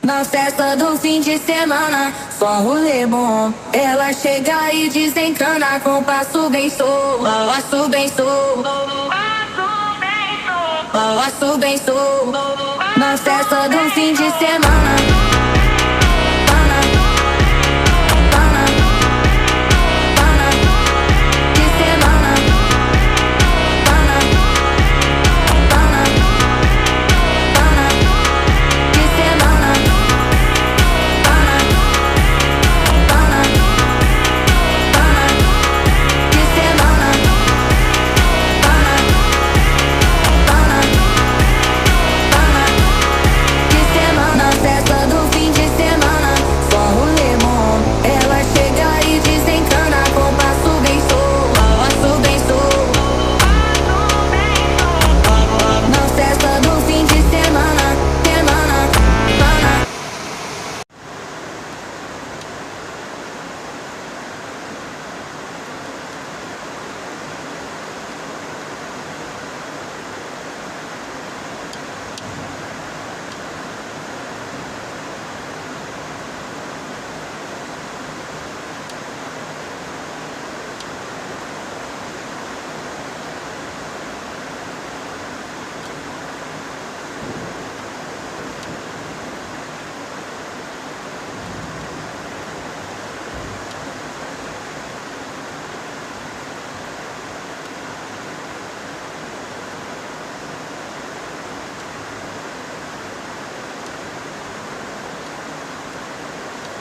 Na festa do fim de semana, só um rolê bom. Ela chega e desencana com passo bem solto. Passo bem solto. Passo bem solto. Na festa do fim de semana.